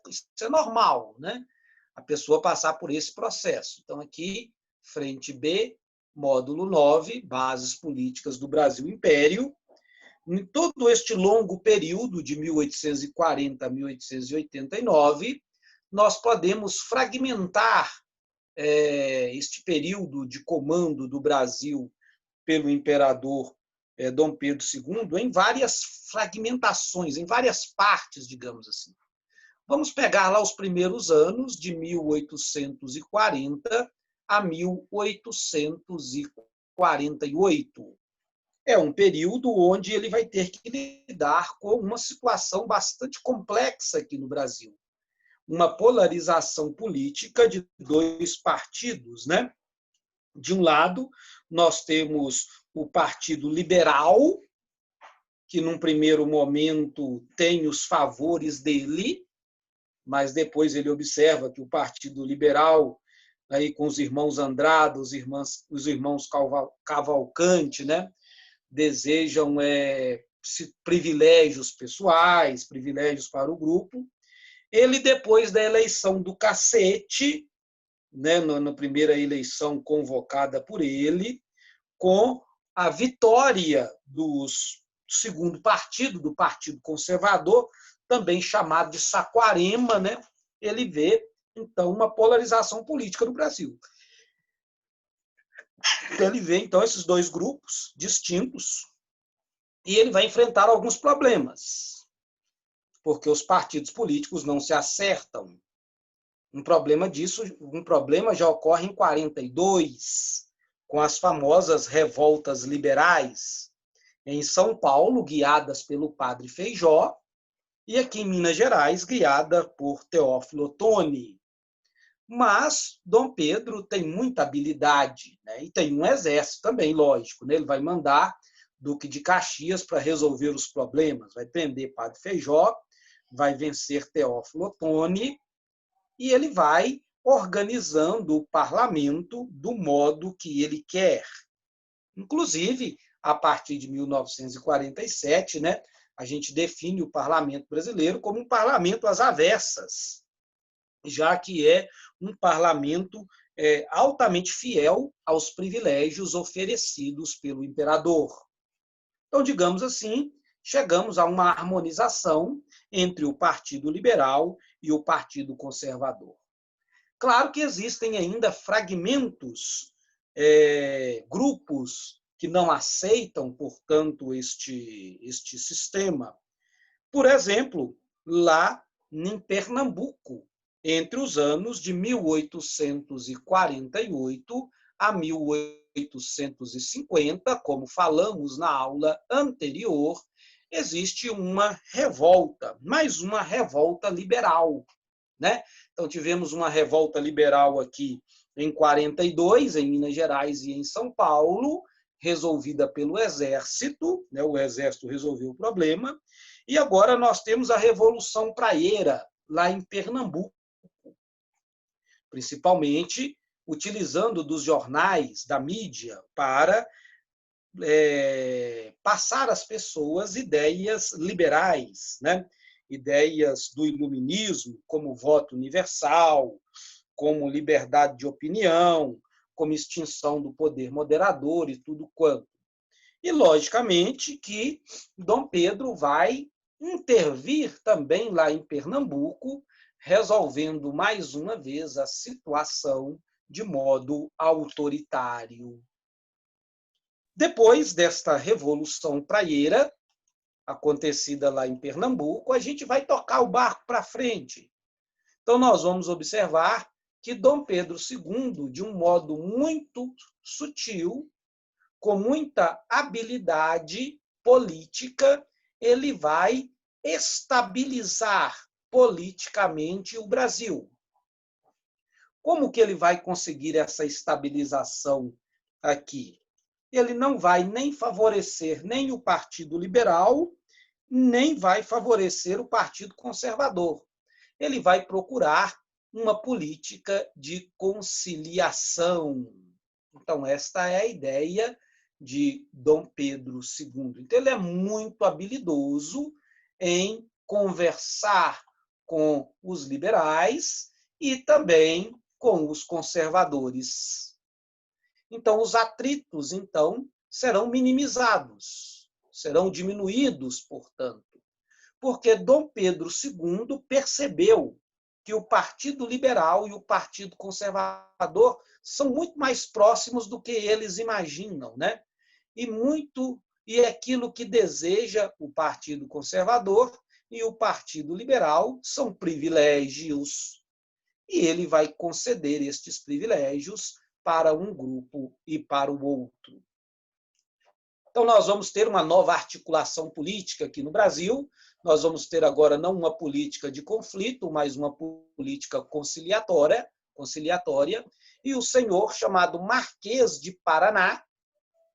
isso é normal, né? A pessoa passar por esse processo. Então, aqui, frente B, módulo 9, bases políticas do Brasil Império. Em todo este longo período, de 1840 a 1889, nós podemos fragmentar este período de comando do Brasil pelo imperador Dom Pedro II em várias fragmentações, em várias partes, digamos assim. Vamos pegar lá os primeiros anos, de 1840 a 1848. É um período onde ele vai ter que lidar com uma situação bastante complexa aqui no Brasil. Uma polarização política de dois partidos, né? De um lado, nós temos o Partido Liberal, que num primeiro momento tem os favores dele, mas depois ele observa que o Partido Liberal, aí com os irmãos Andrade, os irmãos Cavalcante, né, desejam privilégios pessoais, privilégios para o grupo. Ele, depois da eleição do cacete, né, na primeira eleição convocada por ele, com a vitória do segundo partido, do Partido Conservador, também chamado de Saquarema, né, ele vê, então, uma polarização política no Brasil. Ele vê, então, esses dois grupos distintos e ele vai enfrentar alguns problemas, porque os partidos políticos não se acertam. Um problema já ocorre em 42, com as famosas revoltas liberais, em São Paulo, guiadas pelo padre Feijó, e aqui em Minas Gerais, guiada por Teófilo Otoni. Mas Dom Pedro tem muita habilidade, né? E tem um exército também, lógico, né? Ele vai mandar Duque de Caxias para resolver os problemas, vai prender padre Feijó, vai vencer Teófilo Otoni, e ele vai organizando o parlamento do modo que ele quer. Inclusive, a partir de 1947, né, a gente define o parlamento brasileiro como um parlamento às avessas, já que é um parlamento altamente fiel aos privilégios oferecidos pelo imperador. Então, digamos assim, chegamos a uma harmonização entre o Partido Liberal e o Partido Conservador. Claro que existem ainda fragmentos, grupos que não aceitam, portanto, este sistema. Por exemplo, lá em Pernambuco, entre os anos de 1848 a 1850, como falamos na aula anterior, existe uma revolta, mais uma revolta liberal, né? Então, tivemos uma revolta liberal aqui em 42, em Minas Gerais e em São Paulo, resolvida pelo Exército, né? O Exército resolveu o problema, e agora nós temos a Revolução Praieira, lá em Pernambuco, principalmente utilizando dos jornais, da mídia, para passar às pessoas ideias liberais, né? Ideias do iluminismo, como voto universal, como liberdade de opinião, como extinção do poder moderador e tudo quanto. E, logicamente, que Dom Pedro vai intervir também lá em Pernambuco, resolvendo mais uma vez a situação de modo autoritário. Depois desta Revolução Praieira, acontecida lá em Pernambuco, a gente vai tocar o barco para frente. Então, nós vamos observar que Dom Pedro II, de um modo muito sutil, com muita habilidade política, ele vai estabilizar politicamente o Brasil. Como que ele vai conseguir essa estabilização aqui? Ele não vai nem favorecer nem o Partido Liberal, nem vai favorecer o Partido Conservador. Ele vai procurar uma política de conciliação. Então, esta é a ideia de Dom Pedro II. Então, ele é muito habilidoso em conversar com os liberais e também com os conservadores. Então, os atritos, então, serão minimizados, serão diminuídos, portanto, porque Dom Pedro II percebeu que o Partido Liberal e o Partido Conservador são muito mais próximos do que eles imaginam, né? E é aquilo que deseja o Partido Conservador e o Partido Liberal são privilégios. E ele vai conceder estes privilégios para um grupo e para o outro. Então, nós vamos ter uma nova articulação política aqui no Brasil. Nós vamos ter agora não uma política de conflito, mas uma política conciliatória. E o senhor, chamado Marquês de Paraná,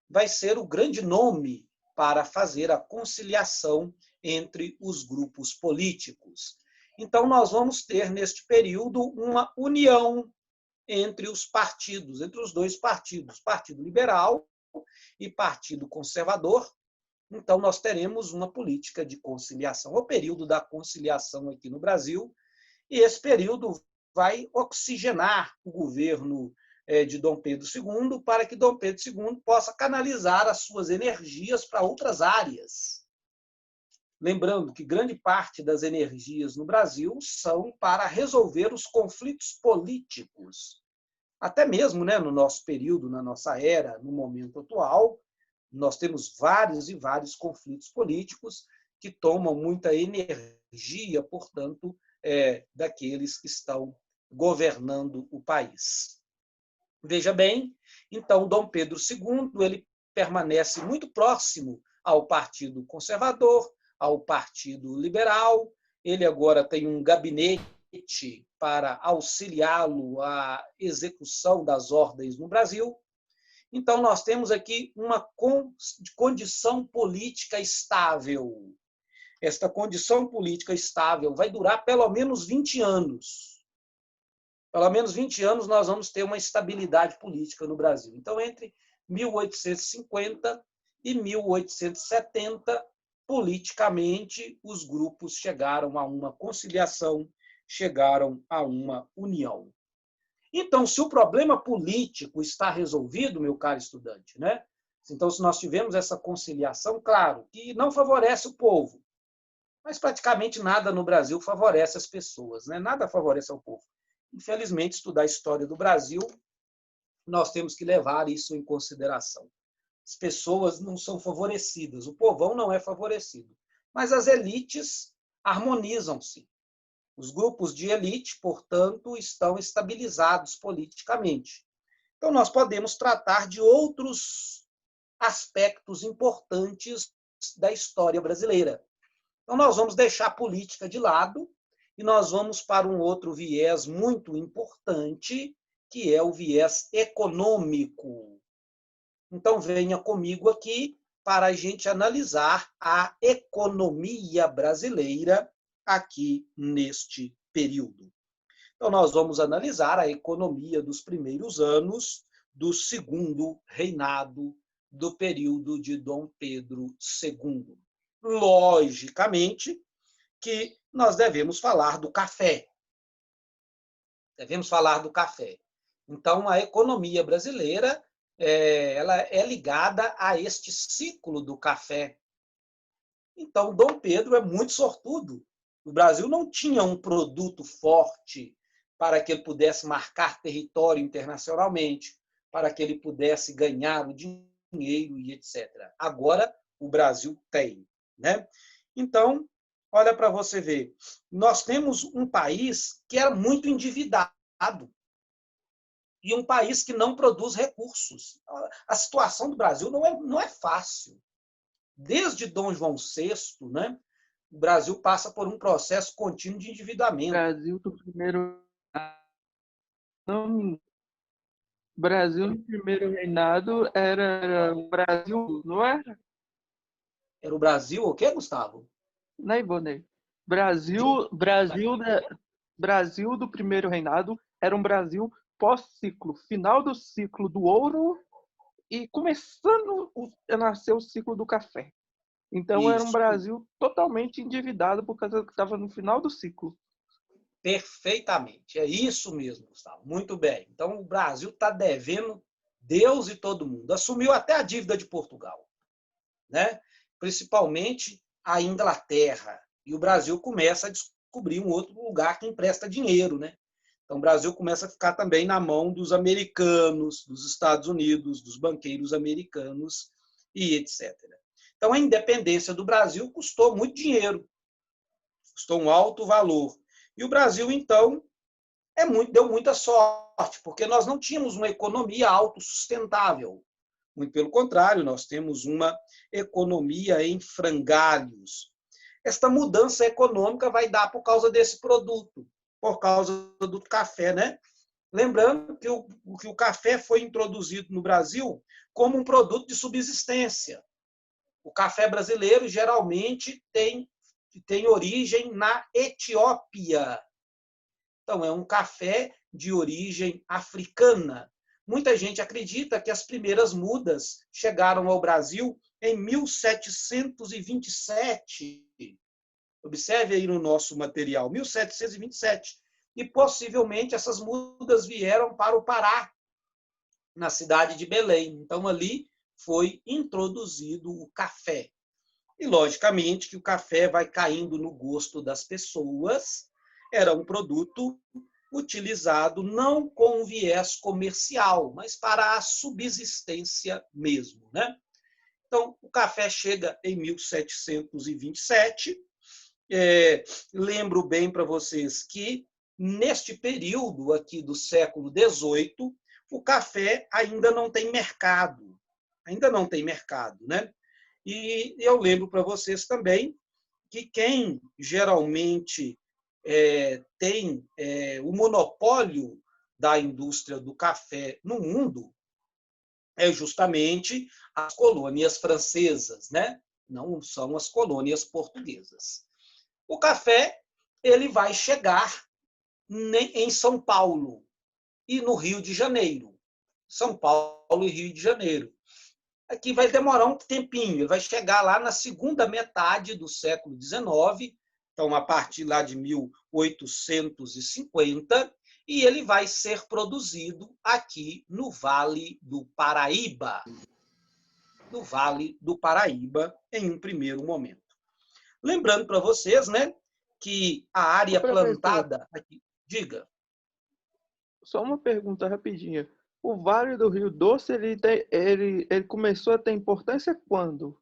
vai ser o grande nome para fazer a conciliação entre os grupos políticos. Então, nós vamos ter, neste período, uma união entre os partidos, entre os dois partidos, Partido Liberal e Partido Conservador. Então, nós teremos uma política de conciliação, o período da conciliação aqui no Brasil, e esse período vai oxigenar o governo de Dom Pedro II para que Dom Pedro II possa canalizar as suas energias para outras áreas. Lembrando que grande parte das energias no Brasil são para resolver os conflitos políticos. Até mesmo, né, no nosso período, na nossa era, no momento atual, nós temos vários e vários conflitos políticos que tomam muita energia, portanto, daqueles que estão governando o país. Veja bem, então, Dom Pedro II ele permanece muito próximo ao Partido Conservador, ao Partido Liberal. Ele agora tem um gabinete para auxiliá-lo à execução das ordens no Brasil. Então, nós temos aqui uma condição política estável. Esta condição política estável vai durar pelo menos 20 anos. Pelo menos 20 anos nós vamos ter uma estabilidade política no Brasil. Então, entre 1850 e 1870, politicamente, os grupos chegaram a uma conciliação, chegaram a uma união. Então, se o problema político está resolvido, meu caro estudante, né? Então, se nós tivermos essa conciliação, claro, que não favorece o povo, mas praticamente nada no Brasil favorece as pessoas, né? Nada favorece ao povo. Infelizmente, estudar a história do Brasil, nós temos que levar isso em consideração. As pessoas não são favorecidas, o povão não é favorecido, mas as elites harmonizam-se. Os grupos de elite, portanto, estão estabilizados politicamente. Então, nós podemos tratar de outros aspectos importantes da história brasileira. Então, nós vamos deixar a política de lado e nós vamos para um outro viés muito importante, que é o viés econômico. Então, venha comigo aqui para a gente analisar a economia brasileira aqui neste período. Então, nós vamos analisar a economia dos primeiros anos do segundo reinado do período de Dom Pedro II. Logicamente que nós devemos falar do café. Devemos falar do café. Então, a economia brasileira ela é ligada a este ciclo do café. Então, Dom Pedro é muito sortudo. O Brasil não tinha um produto forte para que ele pudesse marcar território internacionalmente, para que ele pudesse ganhar o dinheiro e etc. Agora, o Brasil tem, né? Então, olha para você ver, nós temos um país que era muito endividado e um país que não produz recursos. A situação do Brasil não é fácil. Desde Dom João VI, né, o Brasil passa por um processo contínuo de endividamento. Brasil do primeiro não, Brasil no primeiro reinado era o Brasil, não era? Era o Brasil o quê, Gustavo? Né, Ivonei? Brasil do primeiro reinado era um Brasil pós-ciclo, final do ciclo do ouro e começando a nascer o ciclo do café. Então era um Brasil totalmente endividado por causa que estava no final do ciclo. Perfeitamente. É isso mesmo, Gustavo. Muito bem. Então, o Brasil está devendo Deus e todo mundo. Assumiu até a dívida de Portugal, né? Principalmente a Inglaterra. E o Brasil começa a descobrir um outro lugar que empresta dinheiro, né? Então, o Brasil começa a ficar também na mão dos americanos, dos Estados Unidos, dos banqueiros americanos e etc. Então, a independência do Brasil custou muito dinheiro, custou um alto valor. E o Brasil, então, deu muita sorte, porque nós não tínhamos uma economia autossustentável. Muito pelo contrário, nós temos uma economia em frangalhos. Esta mudança econômica vai dar por causa desse produto, por causa do café, né? Lembrando que o café foi introduzido no Brasil como um produto de subsistência. O café brasileiro geralmente tem origem na Etiópia. Então, é um café de origem africana. Muita gente acredita que as primeiras mudas chegaram ao Brasil em 1727. Observe aí no nosso material, 1727. E possivelmente essas mudas vieram para o Pará, na cidade de Belém. Então, ali foi introduzido o café. E, logicamente, que o café vai caindo no gosto das pessoas. Era um produto utilizado não com viés comercial, mas para a subsistência mesmo, né? Então, o café chega em 1727. Lembro bem para vocês que, neste período aqui do século XVIII, o café ainda não tem mercado. Ainda não tem mercado, né? E eu lembro para vocês também que quem geralmente tem o monopólio da indústria do café no mundo é justamente as colônias francesas, né? Não são as colônias portuguesas. O café ele vai chegar em São Paulo e no Rio de Janeiro. São Paulo e Rio de Janeiro. Aqui vai demorar um tempinho, ele vai chegar lá na segunda metade do século XIX, então a partir lá de 1850, e ele vai ser produzido aqui no Vale do Paraíba. No Vale do Paraíba, em um primeiro momento. Lembrando para vocês, né, que a área plantada aqui. Diga. Só uma pergunta rapidinha. O Vale do Rio Doce, ele começou a ter importância quando?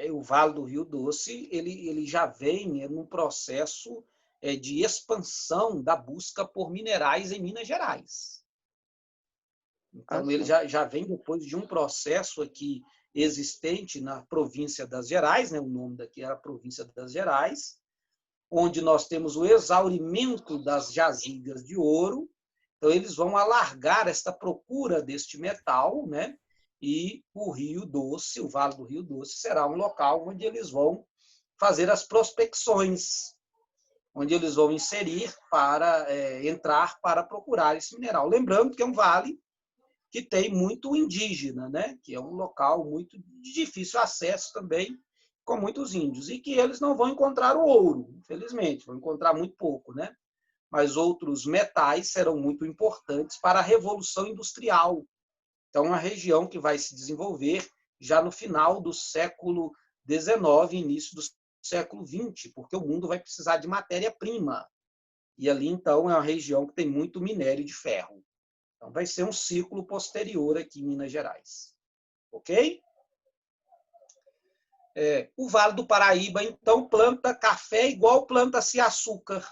O Vale do Rio Doce ele já vem num processo de expansão da busca por minerais em Minas Gerais. Então, ele já vem depois de um processo aqui existente na província das Gerais, né? O nome daqui era a província das Gerais, onde nós temos o exaurimento das jazidas de ouro. Então, eles vão alargar esta procura deste metal, né? E o Rio Doce, o Vale do Rio Doce, será um local onde eles vão fazer as prospecções, onde eles vão inserir para entrar para procurar esse mineral. Lembrando que é um vale que tem muito indígena, né? Que é um local muito de difícil acesso também, com muitos índios, e que eles não vão encontrar o ouro, infelizmente, vão encontrar muito pouco, né? Mas outros metais serão muito importantes para a Revolução Industrial. Então, é uma região que vai se desenvolver já no final do século XIX, início do século XX, porque o mundo vai precisar de matéria-prima. E ali, então, é uma região que tem muito minério de ferro. Então, vai ser um ciclo posterior aqui em Minas Gerais. Ok? O Vale do Paraíba, então, planta café igual planta-se açúcar.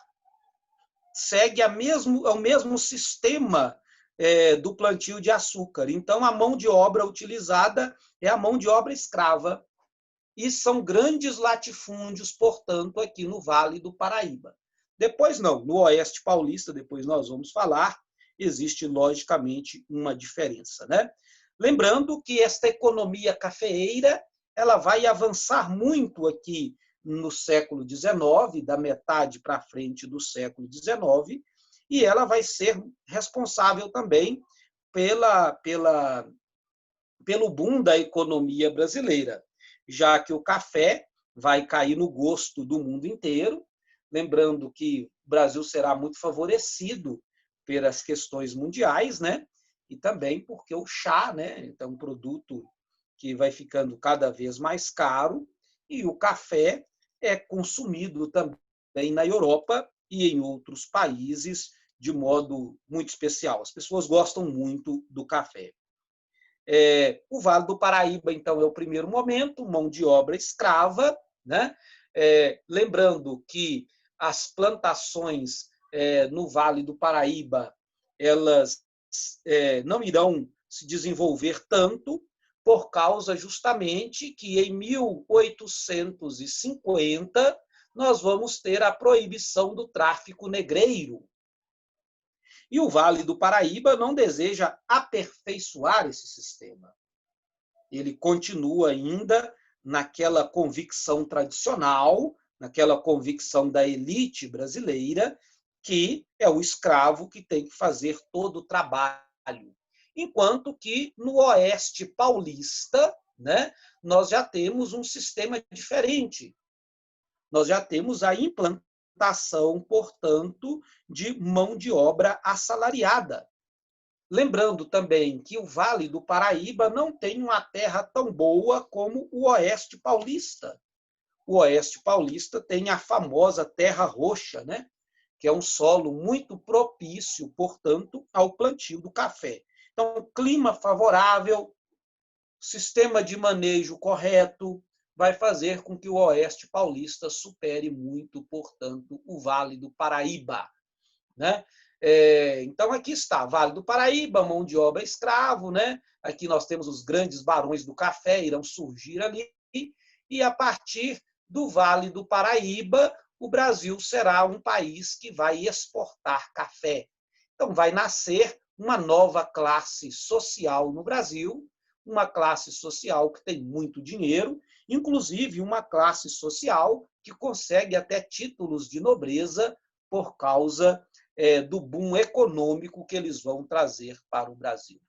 Segue o mesmo sistema do plantio de açúcar. Então, a mão de obra utilizada é a mão de obra escrava. E são grandes latifúndios, portanto, aqui no Vale do Paraíba. Depois, não, no Oeste Paulista, depois nós vamos falar, existe, logicamente, uma diferença, né? Lembrando que esta economia cafeeira ela vai avançar muito aqui no século XIX, da metade para frente do século XIX, e ela vai ser responsável também pelo boom da economia brasileira, já que o café vai cair no gosto do mundo inteiro, lembrando que o Brasil será muito favorecido pelas questões mundiais, né? E também porque o chá, né, é um produto que vai ficando cada vez mais caro, e o café é consumido também na Europa e em outros países de modo muito especial. As pessoas gostam muito do café. O Vale do Paraíba, então, é o primeiro momento, mão de obra escrava, né? Lembrando que as plantações no Vale do Paraíba, elas não irão se desenvolver tanto, por causa justamente que em 1850 nós vamos ter a proibição do tráfico negreiro. E o Vale do Paraíba não deseja aperfeiçoar esse sistema. Ele continua ainda naquela convicção tradicional, naquela convicção da elite brasileira, que é o escravo que tem que fazer todo o trabalho. Enquanto que no Oeste paulista, né, nós já temos um sistema diferente. Nós já temos a implantação, portanto, de mão de obra assalariada. Lembrando também que o Vale do Paraíba não tem uma terra tão boa como o Oeste paulista. O Oeste paulista tem a famosa terra roxa, né? Que é um solo muito propício, portanto, ao plantio do café. Então, clima favorável, sistema de manejo correto, vai fazer com que o Oeste paulista supere muito, portanto, o Vale do Paraíba, né? Então, aqui está, Vale do Paraíba, mão de obra escravo, né? Aqui nós temos os grandes barões do café, irão surgir ali, e a partir do Vale do Paraíba, o Brasil será um país que vai exportar café. Então, vai nascer uma nova classe social no Brasil, uma classe social que tem muito dinheiro, inclusive uma classe social que consegue até títulos de nobreza por causa do boom econômico que eles vão trazer para o Brasil.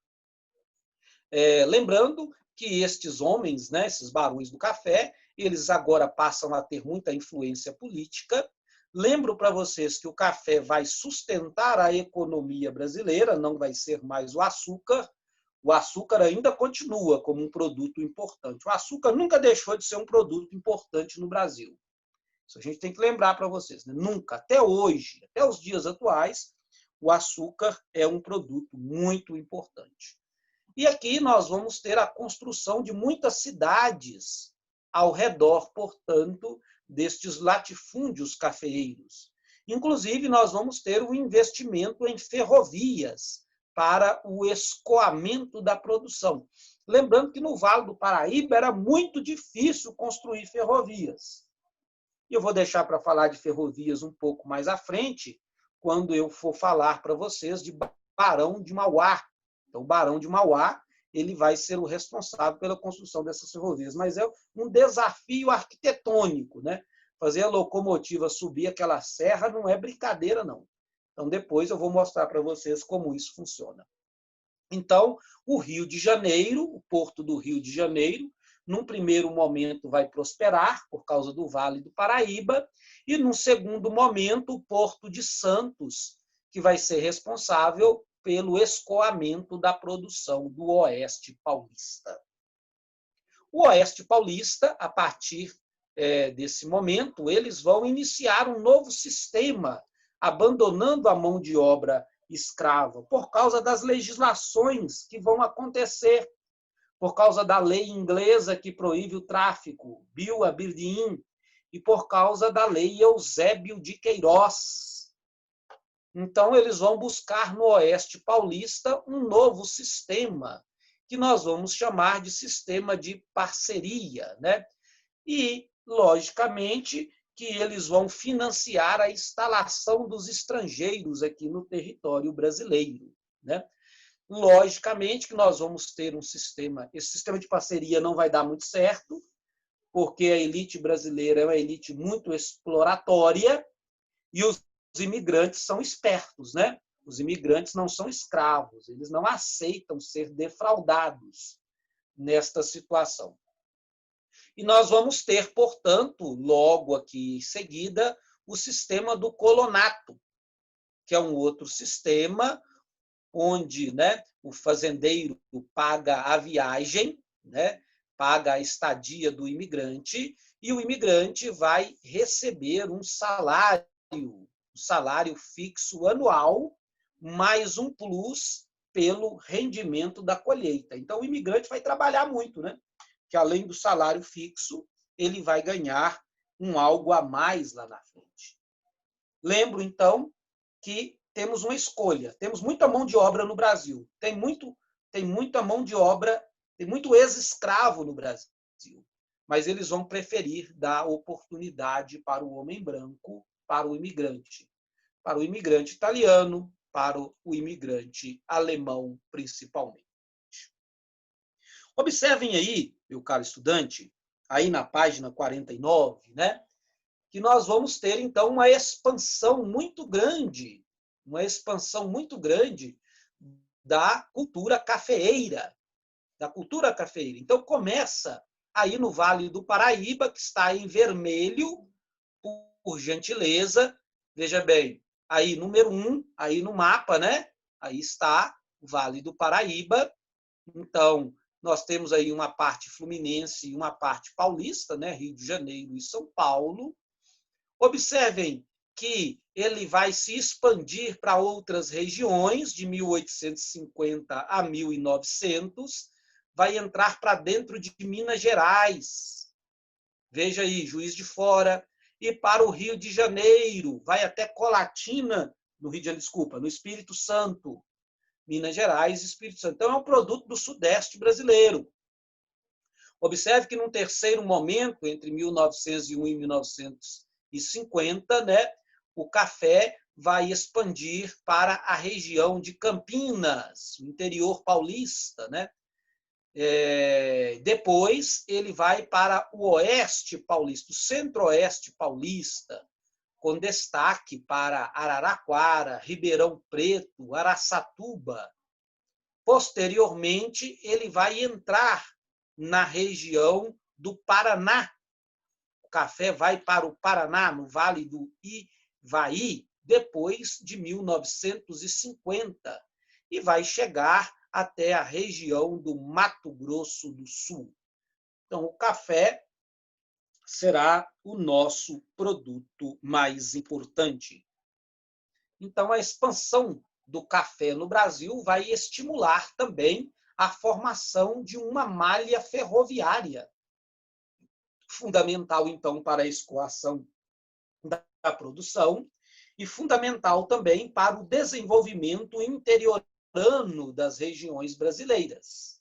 Lembrando que estes homens, né, esses barões do café, eles agora passam a ter muita influência política. Lembro para vocês que o café vai sustentar a economia brasileira, não vai ser mais o açúcar. O açúcar ainda continua como um produto importante. O açúcar nunca deixou de ser um produto importante no Brasil. Isso a gente tem que lembrar para vocês, né? Nunca, até hoje, até os dias atuais, o açúcar é um produto muito importante. E aqui nós vamos ter a construção de muitas cidades ao redor, portanto, destes latifúndios cafeeiros. Inclusive, nós vamos ter um investimento em ferrovias para o escoamento da produção. Lembrando que no Vale do Paraíba era muito difícil construir ferrovias. E eu vou deixar para falar de ferrovias um pouco mais à frente, quando eu for falar para vocês de Barão de Mauá. Então, o Barão de Mauá, ele vai ser o responsável pela construção dessas ferrovias, mas é um desafio arquitetônico, né? Fazer a locomotiva subir aquela serra não é brincadeira, não. Então, depois eu vou mostrar para vocês como isso funciona. Então, o Rio de Janeiro, o Porto do Rio de Janeiro, num primeiro momento vai prosperar por causa do Vale do Paraíba, e num segundo momento o Porto de Santos, que vai ser responsável pelo escoamento da produção do Oeste paulista. O Oeste paulista, a partir desse momento, eles vão iniciar um novo sistema, abandonando a mão de obra escrava, por causa das legislações que vão acontecer, por causa da lei inglesa que proíbe o tráfico, Bill Aberdeen, e por causa da lei Eusébio de Queiroz. Então, eles vão buscar no Oeste paulista um novo sistema, que nós vamos chamar de sistema de parceria, né? E, logicamente, que eles vão financiar a instalação dos estrangeiros aqui no território brasileiro, né? Logicamente que nós vamos ter um sistema, esse sistema de parceria não vai dar muito certo, porque a elite brasileira é uma elite muito exploratória e os imigrantes são espertos, né? Os imigrantes não são escravos, eles não aceitam ser defraudados nesta situação. E nós vamos ter, portanto, logo aqui em seguida, o sistema do colonato, que é um outro sistema onde, né, o fazendeiro paga a viagem, né, paga a estadia do imigrante, e o imigrante vai receber um salário fixo anual, mais um plus pelo rendimento da colheita. Então, o imigrante vai trabalhar muito, né? Que além do salário fixo, ele vai ganhar algo a mais lá na frente. Lembro, então, que temos uma escolha. Temos muita mão de obra no Brasil. Tem muita mão de obra, tem muito ex-escravo no Brasil. Mas eles vão preferir dar oportunidade para o homem branco, para o imigrante italiano, para o imigrante alemão, principalmente. Observem aí, meu caro estudante, aí na página 49, né, que nós vamos ter, então, uma expansão muito grande da cultura cafeeira. Então, começa aí no Vale do Paraíba, que está em vermelho, por gentileza. Veja bem, aí número 1, aí no mapa, né? Aí está o Vale do Paraíba. Então, nós temos aí uma parte fluminense e uma parte paulista, né? Rio de Janeiro e São Paulo. Observem que ele vai se expandir para outras regiões, de 1850 a 1900, vai entrar para dentro de Minas Gerais. Veja aí, Juiz de Fora, e para o Rio de Janeiro, vai até Colatina, no Espírito Santo. Minas Gerais e Espírito Santo. Então, é um produto do Sudeste brasileiro. Observe que, num terceiro momento, entre 1901 e 1950, né, o café vai expandir para a região de Campinas, o interior paulista, né? Depois, ele vai para o oeste paulista, o centro-oeste paulista, com destaque para Araraquara, Ribeirão Preto, Araçatuba. Posteriormente, ele vai entrar na região do Paraná. O café vai para o Paraná, no Vale do Ivaí, depois de 1950, e vai chegar até a região do Mato Grosso do Sul. Então, o café será o nosso produto mais importante. Então, a expansão do café no Brasil vai estimular também a formação de uma malha ferroviária, fundamental, então, para a escoação da produção e fundamental também para o desenvolvimento interiorano das regiões brasileiras.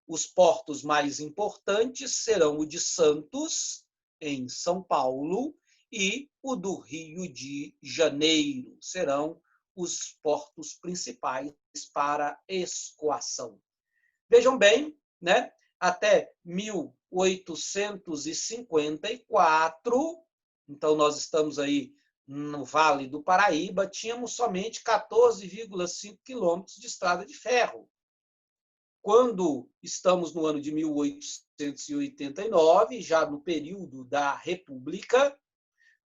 Os portos mais importantes serão o de Santos, em São Paulo, e o do Rio de Janeiro. Serão os portos principais para escoação. Vejam bem, né? Até 1854, então nós estamos aí no Vale do Paraíba, tínhamos somente 14,5 quilômetros de estrada de ferro. Quando estamos no ano de 1889, já no período da República,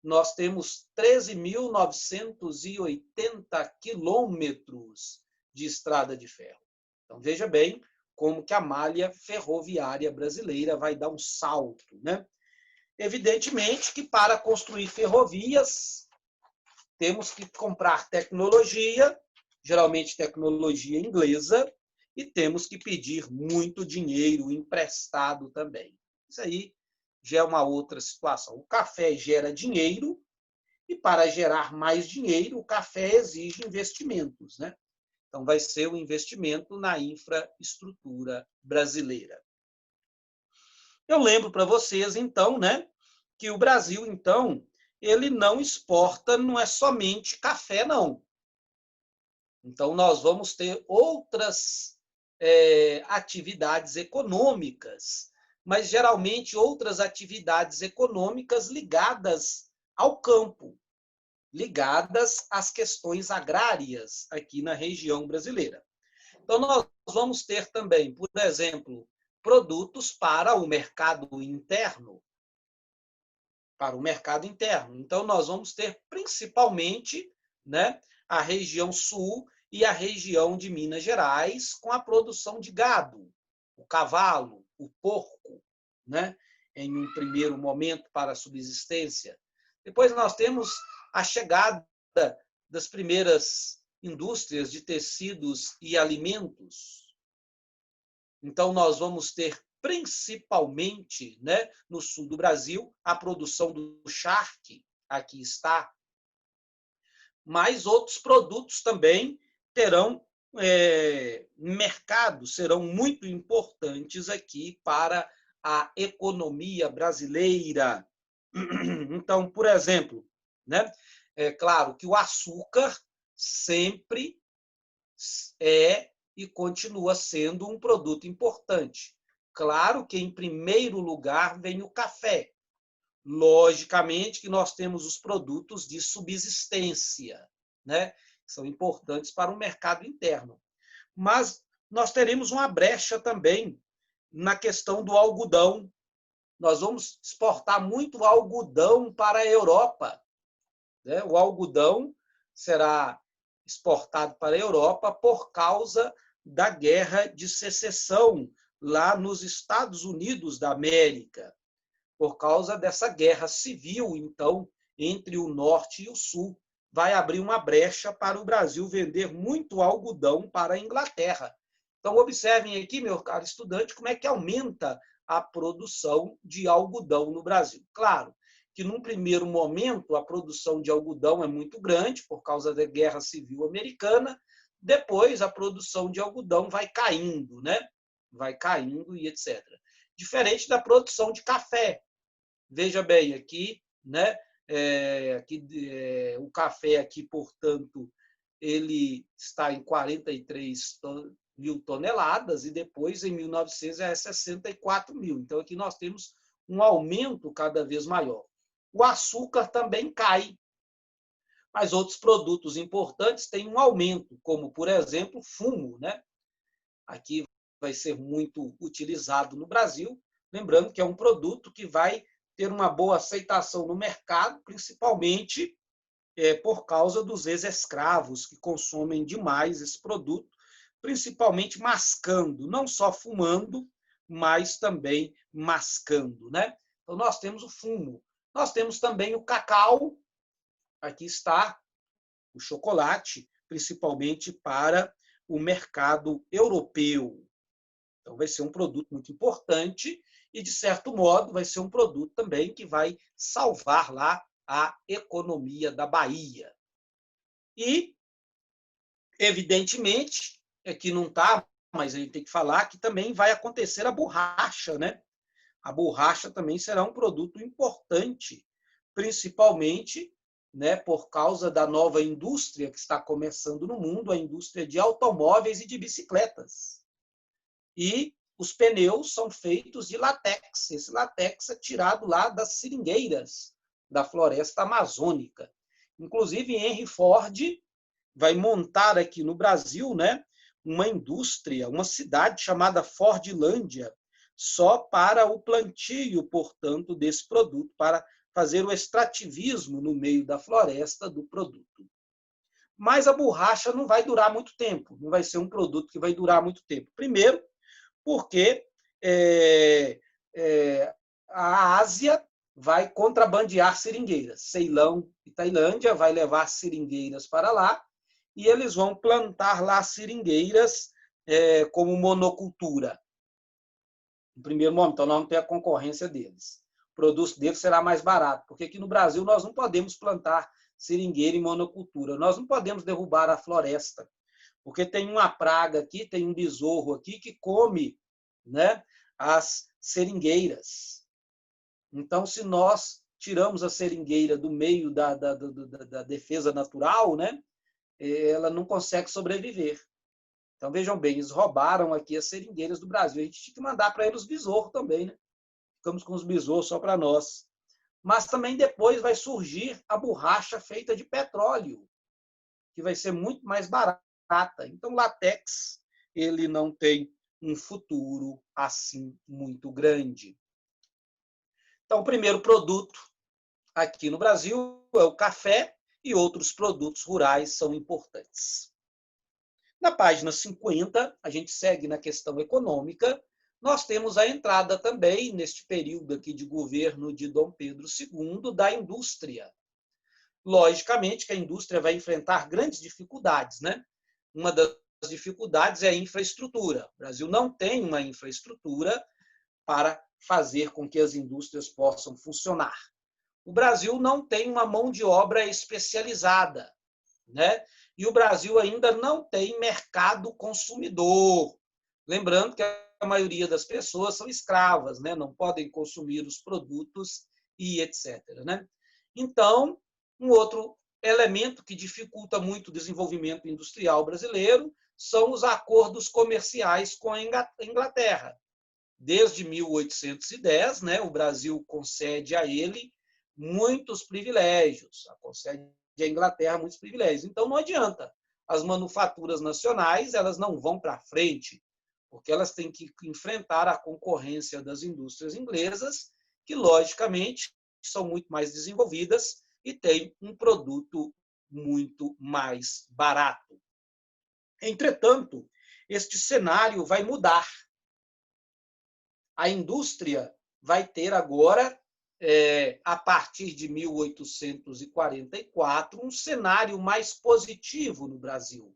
nós temos 13.980 quilômetros de estrada de ferro. Então, veja bem como que a malha ferroviária brasileira vai dar um salto, né? Evidentemente que para construir ferrovias, temos que comprar tecnologia, geralmente tecnologia inglesa, e temos que pedir muito dinheiro emprestado também. Isso aí já é uma outra situação. O café gera dinheiro, e para gerar mais dinheiro, o café exige investimentos, né? Então, vai ser um investimento na infraestrutura brasileira. Eu lembro para vocês, então, né, que o Brasil, então, ele não exporta, não é somente café, não. Então, nós vamos ter outras atividades econômicas, mas geralmente outras atividades econômicas ligadas ao campo, ligadas às questões agrárias aqui na região brasileira. Então, nós vamos ter também, por exemplo, produtos para o mercado interno. para o mercado interno. Então, nós vamos ter principalmente, né, a região sul e a região de Minas Gerais com a produção de gado, o cavalo, o porco, né, em um primeiro momento para a subsistência. Depois nós temos a chegada das primeiras indústrias de tecidos e alimentos. Então, nós vamos ter principalmente, né, no sul do Brasil, a produção do charque, aqui está, mas outros produtos também terão mercado, serão muito importantes aqui para a economia brasileira. Então, por exemplo, né, é claro que o açúcar sempre é e continua sendo um produto importante. Claro que, em primeiro lugar, vem o café. Logicamente que nós temos os produtos de subsistência, né? Que são importantes para o mercado interno. Mas nós teremos uma brecha também na questão do algodão. Nós vamos exportar muito algodão para a Europa, né? O algodão será exportado para a Europa por causa da guerra de secessão lá nos Estados Unidos da América. Por causa dessa guerra civil, então, entre o norte e o sul, vai abrir uma brecha para o Brasil vender muito algodão para a Inglaterra. Então, observem aqui, meu caro estudante, como é que aumenta a produção de algodão no Brasil. Claro que, num primeiro momento, a produção de algodão é muito grande, por causa da Guerra Civil Americana. Depois, a produção de algodão vai caindo, né? Vai caindo e etc. Diferente da produção de café. Veja bem, aqui, né? O café aqui, portanto, ele está em 43 mil toneladas e depois, em 1900, é 64 mil. Então, aqui nós temos um aumento cada vez maior. O açúcar também cai, mas outros produtos importantes têm um aumento, como, por exemplo, fumo, né? Aqui vai ser muito utilizado no Brasil, lembrando que é um produto que vai ter uma boa aceitação no mercado, principalmente por causa dos ex-escravos, que consomem demais esse produto, principalmente mascando, não só fumando, mas também mascando, né? Então, nós temos o fumo. Nós temos também o cacau, aqui está, o chocolate, principalmente para o mercado europeu. Então, vai ser um produto muito importante e, de certo modo, vai ser um produto também que vai salvar lá a economia da Bahia. E, evidentemente, aqui não está, mas a gente tem que falar que também vai acontecer a borracha, né? A borracha também será um produto importante, principalmente, né, por causa da nova indústria que está começando no mundo, a indústria de automóveis e de bicicletas. E os pneus são feitos de látex. Esse látex é tirado lá das seringueiras da floresta amazônica. Inclusive, Henry Ford vai montar aqui no Brasil, né, uma indústria, uma cidade chamada Fordlândia, só para o plantio, portanto, desse produto, para fazer o extrativismo no meio da floresta do produto. Mas a borracha não vai durar muito tempo, não vai ser um produto que vai durar muito tempo. Primeiro, porque a Ásia vai contrabandear seringueiras. Ceilão e Tailândia vai levar seringueiras para lá e eles vão plantar lá seringueiras como monocultura. No primeiro momento, então, nós não temos a concorrência deles. O produto deles será mais barato, porque aqui no Brasil nós não podemos plantar seringueira em monocultura, nós não podemos derrubar a floresta, porque tem uma praga aqui, tem um besouro aqui que come, né, as seringueiras. Então, se nós tiramos a seringueira do meio da defesa natural, né, ela não consegue sobreviver. Então, vejam bem, eles roubaram aqui as seringueiras do Brasil. A gente tinha que mandar para eles os besouros também, né? Ficamos com os besouros só para nós. Mas também depois vai surgir a borracha feita de petróleo, que vai ser muito mais barata. Então, látex, ele não tem um futuro assim muito grande. Então, o primeiro produto aqui no Brasil é o café e outros produtos rurais são importantes. Na página 50, a gente segue na questão econômica. Nós temos a entrada também, neste período aqui de governo de Dom Pedro II, da indústria. Logicamente que a indústria vai enfrentar grandes dificuldades, né? Uma das dificuldades é a infraestrutura. O Brasil não tem uma infraestrutura para fazer com que as indústrias possam funcionar. O Brasil não tem uma mão de obra especializada, né? E o Brasil ainda não tem mercado consumidor. Lembrando que a maioria das pessoas são escravas, né? Não podem consumir os produtos e etc. Né? Então, um outro elemento que dificulta muito o desenvolvimento industrial brasileiro são os acordos comerciais com a Inglaterra. Desde 1810, né, o Brasil concede a ele muitos privilégios, concede à Inglaterra muitos privilégios. Então, não adianta. As manufaturas nacionais elas não vão para frente, porque elas têm que enfrentar a concorrência das indústrias inglesas, que, logicamente, são muito mais desenvolvidas e têm um produto muito mais barato. Entretanto, este cenário vai mudar. A indústria vai ter agora, a partir de 1844, um cenário mais positivo no Brasil,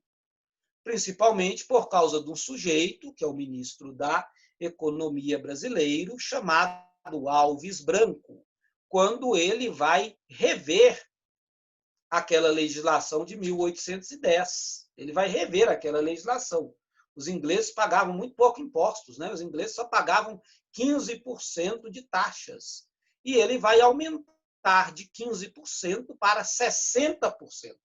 principalmente por causa de um sujeito, que é o ministro da Economia brasileiro, chamado Alves Branco, quando ele vai rever aquela legislação de 1810. Ele vai rever aquela legislação. Os ingleses pagavam muito pouco impostos, né? Os ingleses só pagavam 15% de taxas. E ele vai aumentar de 15% para 60%.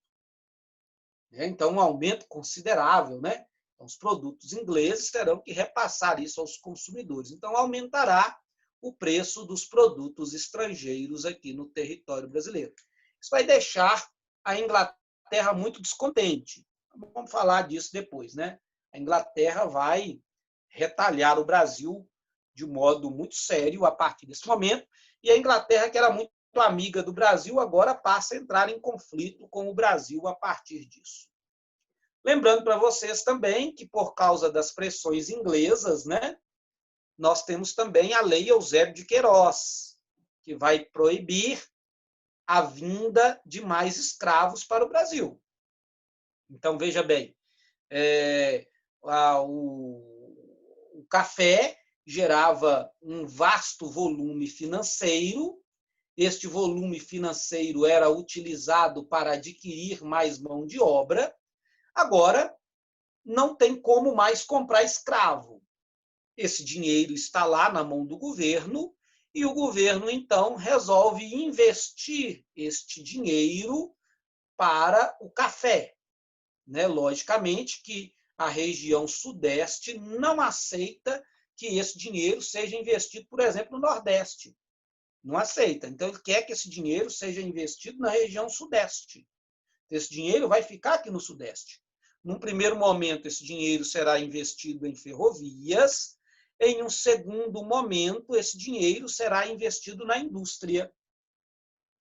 Então, um aumento considerável, né? Então, os produtos ingleses terão que repassar isso aos consumidores. Então, aumentará o preço dos produtos estrangeiros aqui no território brasileiro. Isso vai deixar a Inglaterra muito descontente. Vamos falar disso depois, né? A Inglaterra vai retalhar o Brasil de um modo muito sério a partir desse momento, e a Inglaterra, que era muito amiga do Brasil, agora passa a entrar em conflito com o Brasil a partir disso. Lembrando para vocês também que, por causa das pressões inglesas, né, nós temos também a Lei Eusébio de Queiroz, que vai proibir a vinda de mais escravos para o Brasil. Então, veja bem, o café gerava um vasto volume financeiro. Este volume financeiro era utilizado para adquirir mais mão de obra. Agora, não tem como mais comprar escravo. Esse dinheiro está lá na mão do governo e o governo, então, resolve investir este dinheiro para o café. Né? Logicamente que a região sudeste não aceita que esse dinheiro seja investido, por exemplo, no Nordeste. Não aceita. Então, ele quer que esse dinheiro seja investido na região sudeste. Esse dinheiro vai ficar aqui no sudeste. Num primeiro momento, esse dinheiro será investido em ferrovias. Em um segundo momento, esse dinheiro será investido na indústria.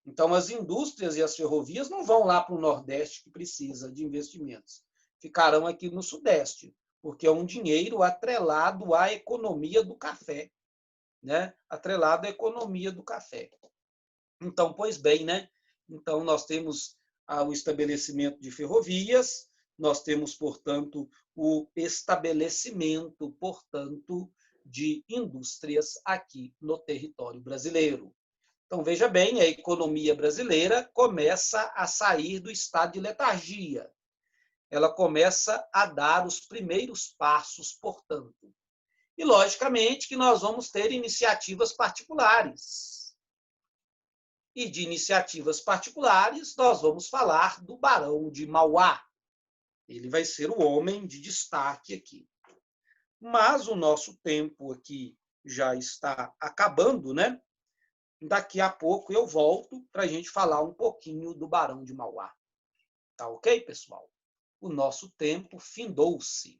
Então, as indústrias e as ferrovias não vão lá para o Nordeste, que precisa de investimentos. Ficarão aqui no Sudeste, porque é um dinheiro atrelado à economia do café. Né? Atrelado à economia do café. Então, pois bem, né? Então, nós temos o estabelecimento de ferrovias, nós temos, portanto, o estabelecimento, portanto, de indústrias aqui no território brasileiro. Então, veja bem, a economia brasileira começa a sair do estado de letargia. Ela começa a dar os primeiros passos, portanto. E, logicamente, que nós vamos ter iniciativas particulares. E de iniciativas particulares, nós vamos falar do Barão de Mauá. Ele vai ser o homem de destaque aqui. Mas o nosso tempo aqui já está acabando, né? Daqui a pouco eu volto para a gente falar um pouquinho do Barão de Mauá. Tá ok, pessoal? O nosso tempo findou-se.